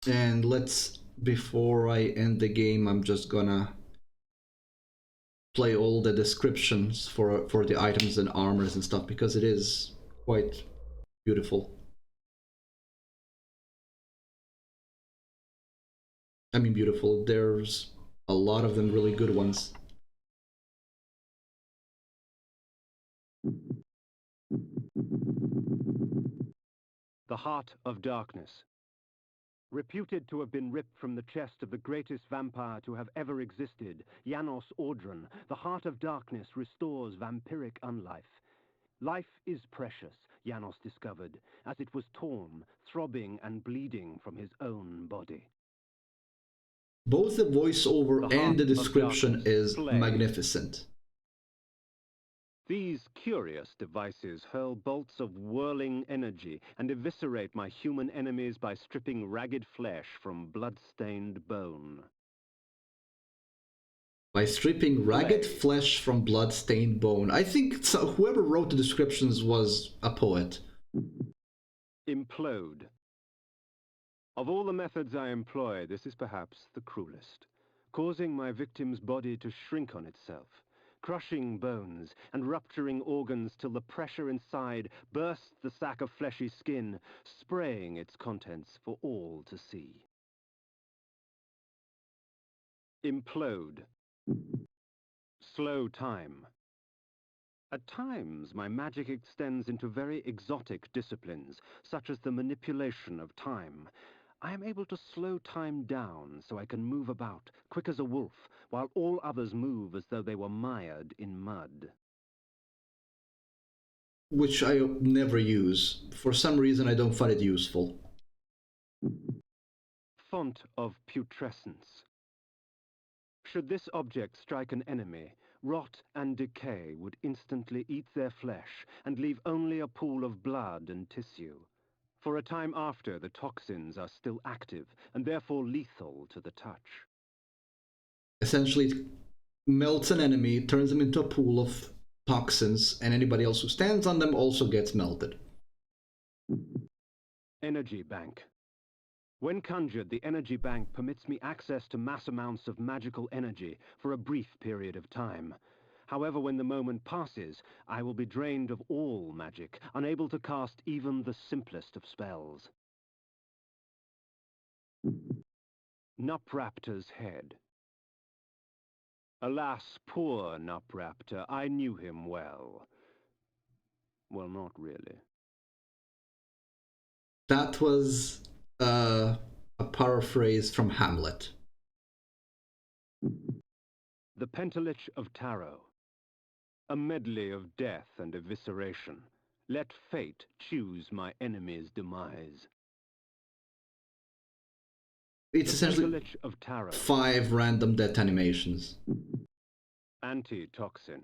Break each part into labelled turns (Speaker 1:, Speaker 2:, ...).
Speaker 1: And before I end the game, I'm just gonna play all the descriptions for the items and armors and stuff, because it is quite beautiful. I mean, beautiful. There's a lot of them really good ones.
Speaker 2: The Heart of Darkness. Reputed to have been ripped from the chest of the greatest vampire to have ever existed, Janos Audron, the Heart of Darkness restores vampiric unlife. Life is precious, Janos discovered, as it was torn, throbbing and bleeding from his own body.
Speaker 1: Both the voiceover and the
Speaker 2: Heart of
Speaker 1: description
Speaker 2: Darkness.
Speaker 1: is
Speaker 2: Play.
Speaker 1: magnificent.
Speaker 2: These curious devices hurl bolts of whirling energy and eviscerate my human enemies by stripping ragged flesh from blood-stained bone.
Speaker 1: By stripping ragged flesh from blood-stained bone. I think whoever wrote the descriptions was a poet.
Speaker 2: Implode. Of all the methods I employ, this is perhaps the cruelest, causing my victim's body to shrink on itself, crushing bones and rupturing organs till the pressure inside bursts the sack of fleshy skin, spraying its contents for all to see. Implode. Slow time. At times, my magic extends into very exotic disciplines, such as the manipulation of time. I am able to slow time down so I can move about, quick as a wolf, while all others move as though they were mired in mud.
Speaker 1: Which I never use. For some reason, I don't find it useful.
Speaker 2: Font of putrescence. Should this object strike an enemy, rot and decay would instantly eat their flesh and leave only a pool of blood and tissue. For a time after, the toxins are still active and therefore lethal to the touch.
Speaker 1: Essentially, it melts an enemy, turns them into a pool of toxins, and anybody else who stands on them also gets melted.
Speaker 2: Energy Bank. When conjured, the energy bank permits me access to mass amounts of magical energy for a brief period of time. However, when the moment passes, I will be drained of all magic, unable to cast even the simplest of spells. Nupraptor's Head. Alas, poor Nupraptor, I knew him well. Well, not really.
Speaker 1: That was a paraphrase from Hamlet.
Speaker 2: The Pentalich of Tarot. A medley of death and evisceration. Let fate choose my enemy's demise.
Speaker 1: It's essentially
Speaker 2: of Tarot.
Speaker 1: 5 random death animations.
Speaker 2: Antitoxin.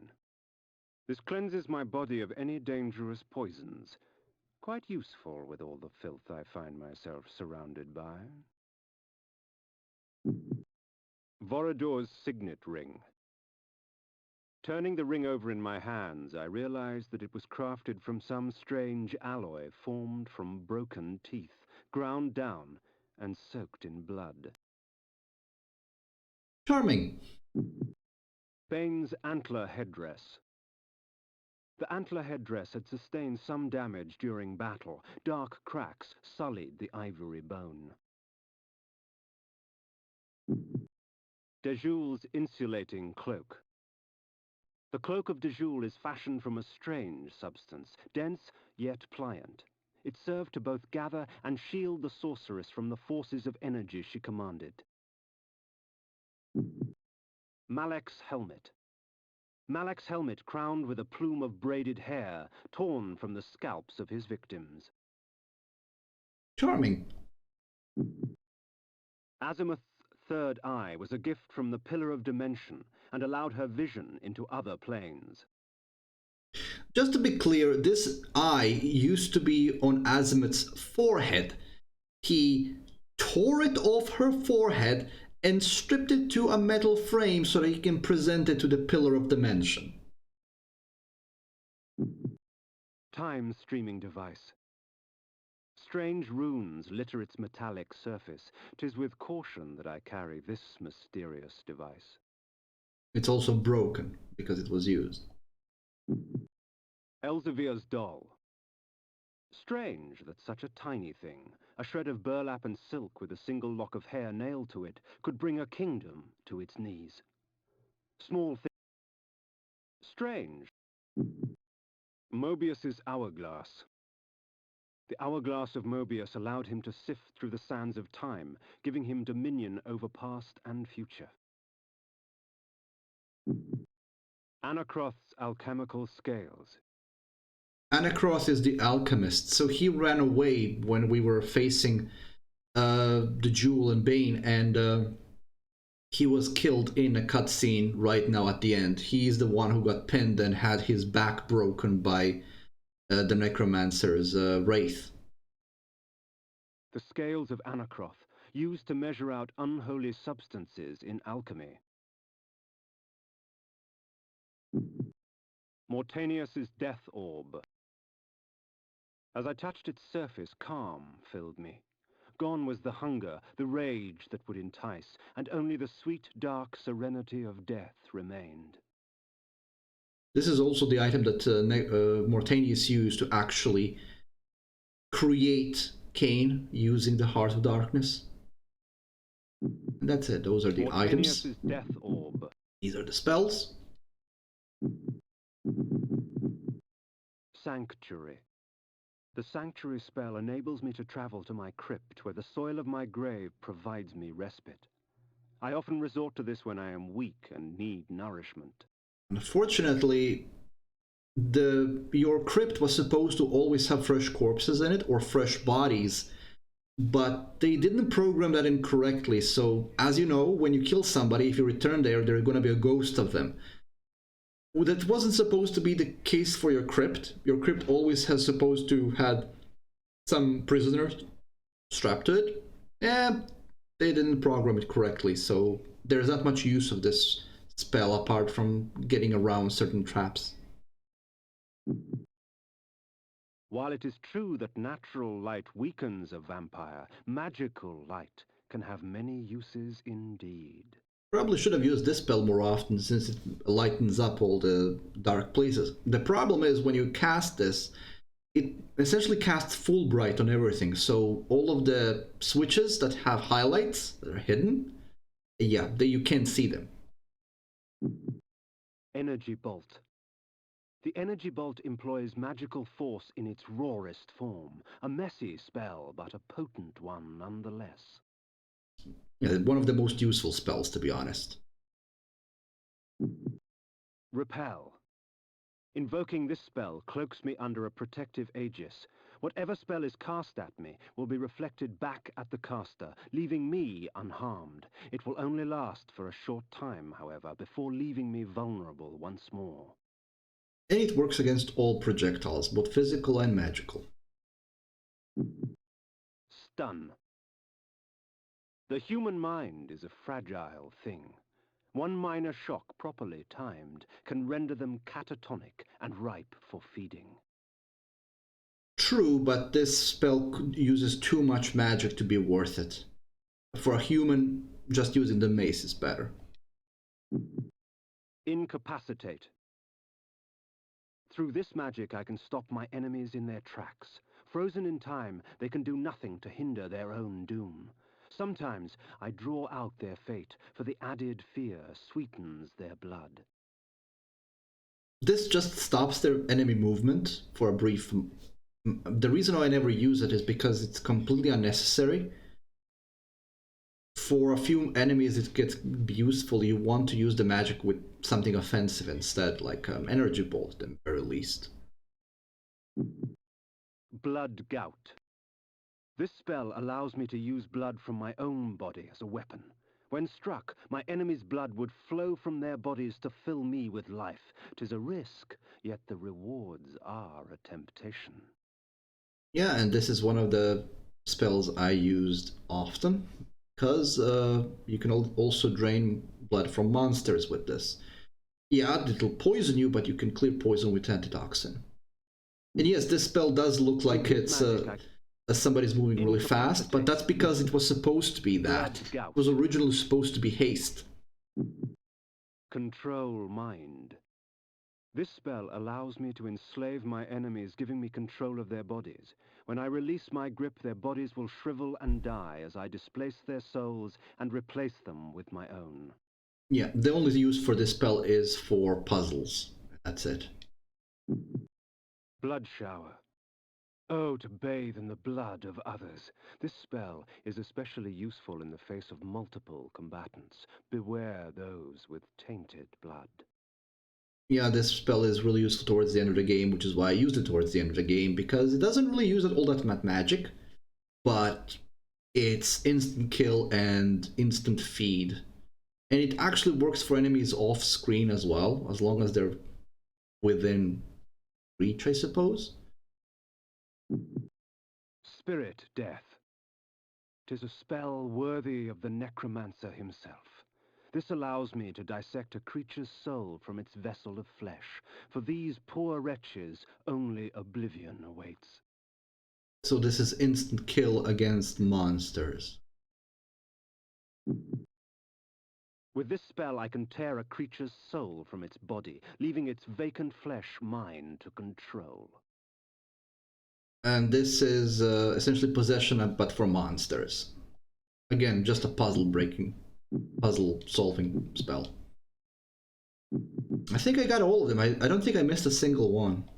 Speaker 2: This cleanses my body of any dangerous poisons. Quite useful with all the filth I find myself surrounded by. Vorador's signet ring. Turning the ring over in my hands, I realized that it was crafted from some strange alloy formed from broken teeth, ground down and soaked in blood.
Speaker 1: Charming.
Speaker 2: Bane's antler headdress. The antler headdress had sustained some damage during battle. Dark cracks sullied the ivory bone. Dejoule's insulating cloak. The cloak of Dejoule is fashioned from a strange substance, dense yet pliant. It served to both gather and shield the sorceress from the forces of energy she commanded. Malek's helmet. Malek's helmet crowned with a plume of braided hair, torn from the scalps of his victims.
Speaker 1: Charming.
Speaker 2: Azimuth's third eye was a gift from the Pillar of Dimension and allowed her vision into other planes.
Speaker 1: Just to be clear, this eye used to be on Azimuth's forehead. He tore it off her forehead and stripped it to a metal frame so that he can present it to the Pillar of Dimension.
Speaker 2: Time streaming device. Strange runes litter its metallic surface. 'Tis with caution that I carry this mysterious device.
Speaker 1: It's also broken because it was used.
Speaker 2: Elsevier's doll. Strange that such a tiny thing, a shred of burlap and silk with a single lock of hair nailed to it, could bring a kingdom to its knees. Small thing. Strange. Mobius's hourglass. The hourglass of Mobius allowed him to sift through the sands of time, giving him dominion over past and future. Anacroth's alchemical scales.
Speaker 1: Anacroth is the alchemist, so he ran away when we were facing the Jewel and Bane, and he was killed in a cutscene right now at the end. He's the one who got pinned and had his back broken by the Necromancer's wraith.
Speaker 2: The scales of Anacroth, used to measure out unholy substances in alchemy. Mortanius's death orb. As I touched its surface, calm filled me. Gone was the hunger, the rage that would entice, and only the sweet, dark serenity of death remained.
Speaker 1: This is also the item that Mortanius used to actually create Kain using the Heart of Darkness. And that's it. Those are the items.
Speaker 2: Mortanius's death orb.
Speaker 1: These are the spells.
Speaker 2: Sanctuary. The Sanctuary spell enables me to travel to my crypt, where the soil of my grave provides me respite. I often resort to this when I am weak and need nourishment.
Speaker 1: Unfortunately, your crypt was supposed to always have fresh corpses in it, or fresh bodies, but they didn't program that in correctly. So, as you know, when you kill somebody, if you return there, there's going to be a ghost of them. That wasn't supposed to be the case for your crypt. Your crypt always has supposed to had some prisoners strapped to it. And they didn't program it correctly, so there's not much use of this spell apart from getting around certain traps.
Speaker 2: While it is true that natural light weakens a vampire, magical light can have many uses indeed.
Speaker 1: Probably should have used this spell more often, since it lightens up all the dark places. The problem is when you cast this, it essentially casts full bright on everything, so all of the switches that have highlights that are hidden, yeah, you can't see them.
Speaker 2: Energy Bolt. The Energy Bolt employs magical force in its rawest form. A messy spell, but a potent one nonetheless.
Speaker 1: Yeah, one of the most useful spells, to be honest.
Speaker 2: Repel. Invoking this spell cloaks me under a protective aegis. Whatever spell is cast at me will be reflected back at the caster, leaving me unharmed. It will only last for a short time, however, before leaving me vulnerable once more.
Speaker 1: And it works against all projectiles, both physical and magical.
Speaker 2: Stun. The human mind is a fragile thing. One minor shock properly timed can render them catatonic and ripe for feeding.
Speaker 1: True, but this spell uses too much magic to be worth it. For a human, just using the mace is better.
Speaker 2: Incapacitate. Through this magic I can stop my enemies in their tracks. Frozen in time, they can do nothing to hinder their own doom. Sometimes I draw out their fate, for the added fear sweetens their blood.
Speaker 1: This just stops their enemy movement for a brief... The reason why I never use it is because it's completely unnecessary. For a few enemies it gets useful. You want to use the magic with something offensive instead, like Energy Bolt at the very least.
Speaker 2: Blood Gout. This spell allows me to use blood from my own body as a weapon. When struck, my enemy's blood would flow from their bodies to fill me with life. 'Tis a risk, yet the rewards are a temptation.
Speaker 1: Yeah, and this is one of the spells I used often, because you can also drain blood from monsters with this. Yeah, it'll poison you, but you can clear poison with antitoxin. And yes, this spell does look like it's somebody's moving really fast, but
Speaker 2: Incapacitate.
Speaker 1: that's because it was supposed to be that.
Speaker 2: Blood gout.
Speaker 1: It was originally supposed to be haste.
Speaker 2: Control mind. This spell allows me to enslave my enemies, giving me control of their bodies. When I release my grip, their bodies will shrivel and die as I displace their souls and replace them with my own.
Speaker 1: Yeah, the only use for this spell is for puzzles. That's it.
Speaker 2: Blood shower. Oh, to bathe in the blood of others. This spell is especially useful in the face of multiple combatants. Beware those with tainted blood.
Speaker 1: Yeah, this spell is really useful towards the end of the game, which is why I used it towards the end of the game, because it doesn't really use all that much magic, but it's instant kill and instant feed. And it actually works for enemies off screen as well, as long as they're within reach, I suppose.
Speaker 2: Spirit death. 'Tis a spell worthy of the necromancer himself. This allows me to dissect a creature's soul from its vessel of flesh. For these poor wretches, only oblivion awaits.
Speaker 1: So this is instant kill against monsters.
Speaker 2: With this spell, I can tear a creature's soul from its body, leaving its vacant flesh mine to control.
Speaker 1: And this is essentially possession, but for monsters. Again, just a puzzle solving spell. I think I got all of them. I don't think I missed a single one.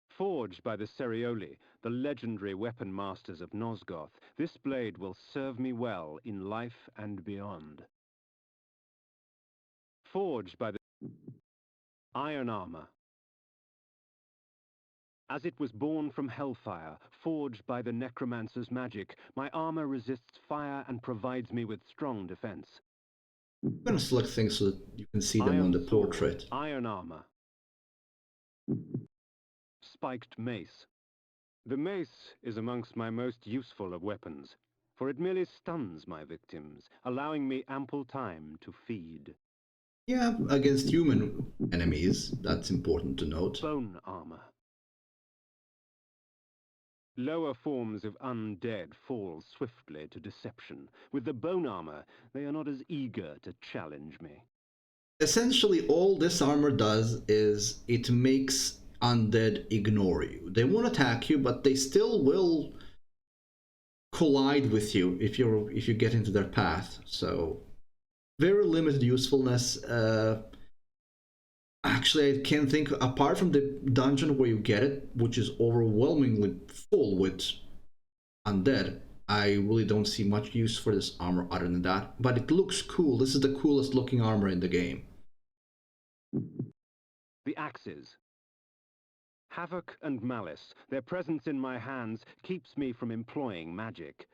Speaker 2: Forged by the Cerioli, the legendary weapon masters of Nosgoth, this blade will serve me well in life and beyond. Forged by the iron armor. As it was born from hellfire, forged by the necromancer's magic, my armor resists fire and provides me with strong defense.
Speaker 1: I'm gonna select things so that you can see them on the portrait.
Speaker 2: Iron armor. Spiked mace. The mace is amongst my most useful of weapons, for it merely stuns my victims, allowing me ample time to feed.
Speaker 1: Yeah, against human enemies, that's important to note.
Speaker 2: Bone armor. Lower forms of undead fall swiftly to deception. With the bone armor, they are not as eager to challenge me.
Speaker 1: Essentially, all this armor does is it makes undead ignore you. They won't attack you, but they still will collide with you if you get into their path. So, very limited usefulness. Actually, I can't think, apart from the dungeon where you get it, which is overwhelmingly full with undead, I really don't see much use for this armor other than that. But it looks cool. This is the coolest looking armor in the game.
Speaker 2: The axes. Havoc and malice, their presence in my hands keeps me from employing magic.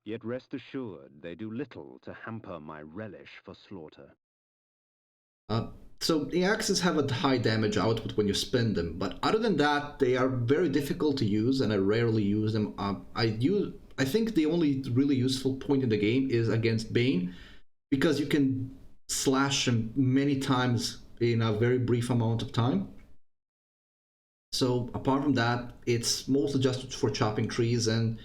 Speaker 2: Yet rest assured, they do little to hamper my relish for slaughter.
Speaker 1: So the axes have a high damage output when you spin them, but other than that, they are very difficult to use, and I rarely use them. I think the only really useful point in the game is against Bane, because you can slash him many times in a very brief amount of time. So apart from that, it's mostly just for chopping trees and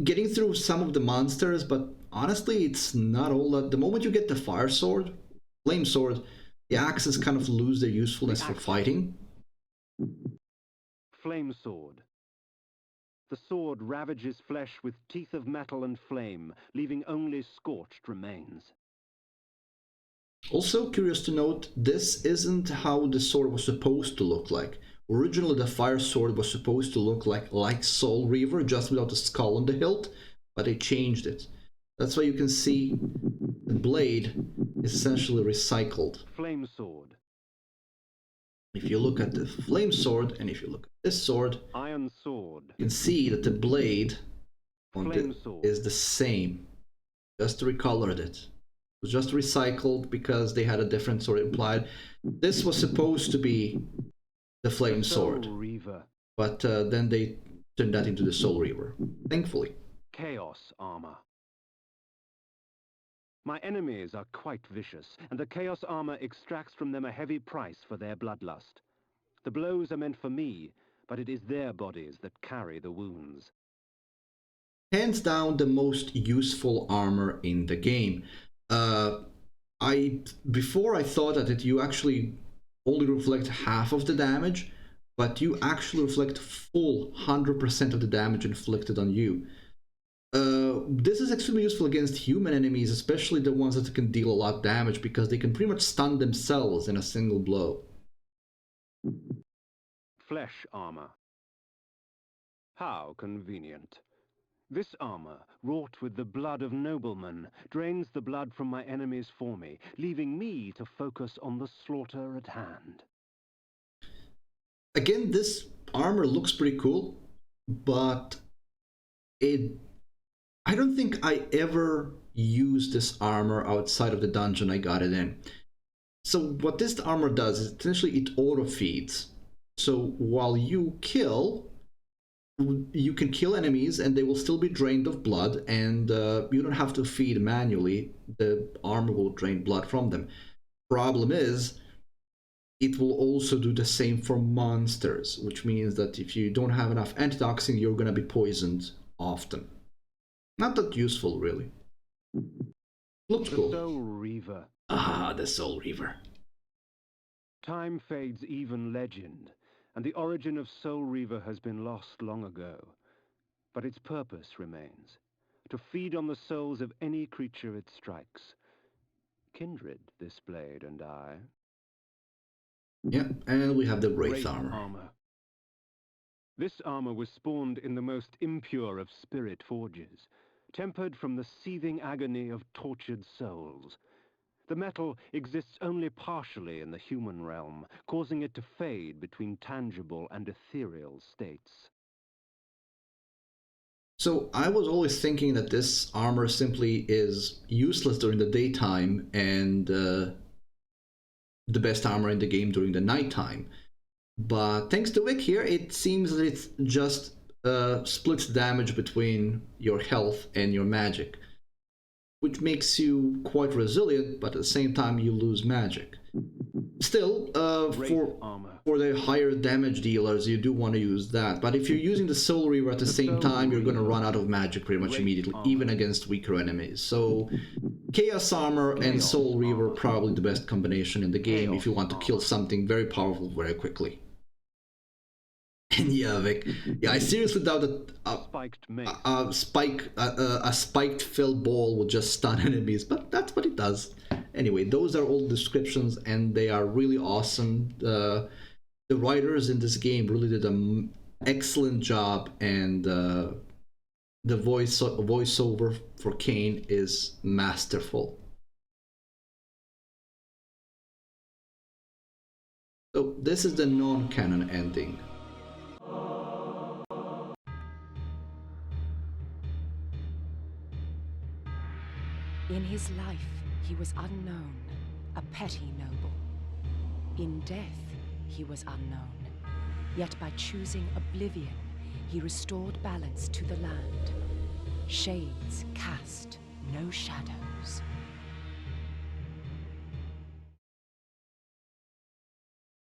Speaker 1: getting through some of the monsters, but honestly, it's not all that. The moment you get the fire sword, flame sword, the axes kind of lose their usefulness for fighting.
Speaker 2: Flame sword. The sword ravages flesh with teeth of metal and flame, leaving only scorched remains.
Speaker 1: Also curious to note, this isn't how the sword was supposed to look like. Originally, the fire sword was supposed to look like Soul Reaver, just without a skull on the hilt, but they changed it. That's why you can see the blade is essentially recycled.
Speaker 2: Flame sword.
Speaker 1: If you look at the flame sword and if you look at this sword,
Speaker 2: Iron sword.
Speaker 1: you can see that the blade
Speaker 2: Flame sword
Speaker 1: is the same. Just recolored it. It was just recycled because they had a different sword implied. This was supposed to be the flame sword,
Speaker 2: Soul Reaver.
Speaker 1: but then they turned that into the Soul Reaver, thankfully.
Speaker 2: Chaos armor. My enemies are quite vicious, and the Chaos armor extracts from them a heavy price for their bloodlust. The blows are meant for me, but it is their bodies that carry the wounds.
Speaker 1: Hands down the most useful armor in the game. Before I thought that you actually only reflect half of the damage, but you actually reflect full 100% of the damage inflicted on you. This is extremely useful against human enemies, especially the ones that can deal a lot of damage, because they can pretty much stun themselves in a single blow.
Speaker 2: Flesh armor. How convenient. This armor, wrought with the blood of noblemen, drains the blood from my enemies for me, leaving me to focus on the slaughter at hand.
Speaker 1: Again, this armor looks pretty cool, but I don't think I ever used this armor outside of the dungeon I got it in. So what this armor does is essentially it auto feeds. So while you kill, you can kill enemies and they will still be drained of blood, and you don't have to feed manually. The armor will drain blood from them. Problem is, it will also do the same for monsters, which means that if you don't have enough antitoxin, you're going to be poisoned often. Not that useful, really. Looks cool.
Speaker 2: The Soul Reaver.
Speaker 1: Ah, the Soul Reaver.
Speaker 2: Time fades even legend, and the origin of Soul Reaver has been lost long ago. But its purpose remains, to feed on the souls of any creature it strikes. Kindred, this blade and I.
Speaker 1: Yeah, and we have the Wraith armor.
Speaker 2: This armor was spawned in the most impure of spirit forges, tempered from the seething agony of tortured souls. The metal exists only partially in the human realm, causing it to fade between tangible and ethereal states.
Speaker 1: So I was always thinking that this armor simply is useless during the daytime and the best armor in the game during the nighttime. But thanks to Vic here, it seems that it just splits damage between your health and your magic, which makes you quite resilient, but at the same time you lose magic. Still, for the higher damage dealers, you do want to use that. But if you're using the Soul Reaver at the same time, you're going to run out of magic pretty much immediately, even against weaker enemies. So Chaos Armor and Soul Reaver are probably the best combination in the game if you want to kill something very powerful very quickly. And yeah, Vic, I seriously doubt that a spiked fill ball would just stun enemies, but that's what it does. Anyway, those are all descriptions, and they are really awesome. The writers in this game really did an excellent job, and the voiceover for Kain is masterful. So this is the non-canon ending.
Speaker 3: In his life, he was unknown, a petty noble. In death, he was unknown. Yet by choosing oblivion, he restored balance to the land. Shades cast no shadows.